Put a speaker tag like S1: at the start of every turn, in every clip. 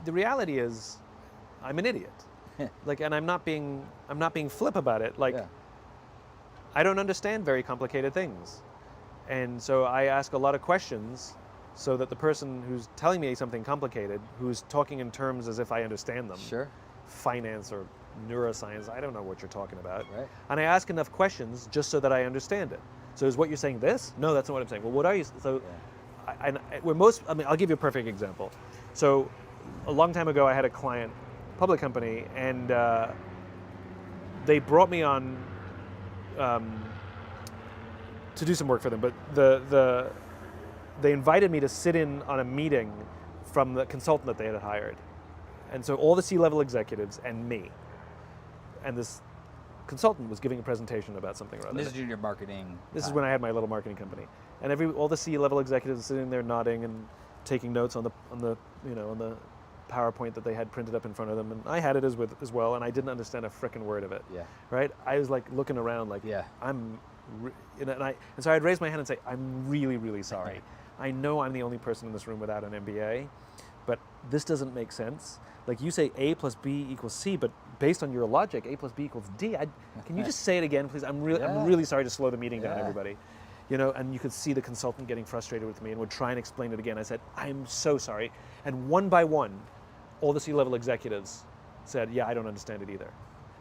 S1: The reality is, I'm an idiot. Like, and I'm not being flip about it. Like,
S2: Yeah.
S1: I don't understand very complicated things. And so I ask a lot of questions so that the person who's telling me something complicated, who's talking in terms as if I understand them,
S2: Sure.
S1: finance or neuroscience, I don't know what you're talking about.
S2: Right.
S1: And I ask enough questions just so that I understand it. So is what you're saying this? No, that's not what I'm saying. Well, what are you? So I'll give you a perfect example. So a long time ago, I had a client, public company, and they brought me on to do some work for them, but they invited me to sit in on a meeting from the consultant that they had hired. And so all the C-level executives and me, and this consultant was giving a presentation about something or other.
S2: This is junior marketing.
S1: This is when I had my little marketing company, and all the C-level executives were sitting there nodding and taking notes on the PowerPoint that they had printed up in front of them, and I had it as well, and I didn't understand a frickin' word of it.
S2: Yeah.
S1: Right? I was like looking around, like,
S2: Yeah.
S1: and so I'd raise my hand and say, I'm really, really sorry. I know I'm the only person in this room without an MBA, but this doesn't make sense. Like, you say A plus B equals C, but based on your logic, A plus B equals D. Can you just say it again, please? I'm really sorry to slow the meeting down, everybody. And you could see the consultant getting frustrated with me and would try and explain it again. I said, I'm so sorry. And one by one, all the C-level executives said, yeah, I don't understand it either.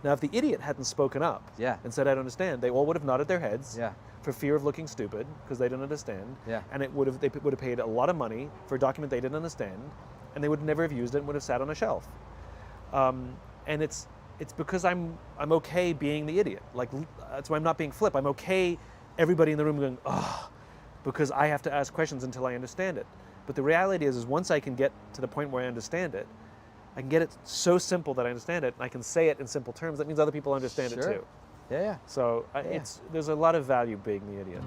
S1: Now, if the idiot hadn't spoken up and said, I don't understand, they all would have nodded their heads for fear of looking stupid because they didn't understand.
S2: Yeah.
S1: And they would have paid a lot of money for a document they didn't understand, and they would never have used it and would have sat on a shelf. And it's because I'm okay being the idiot. Like, that's why I'm not being flip. I'm okay everybody in the room going, oh, because I have to ask questions until I understand it. But the reality is once I can get to the point where I understand it, I can get it so simple that I understand it, and I can say it in simple terms. That means other people understand it too.
S2: Yeah.
S1: So there's a lot of value being the idiot.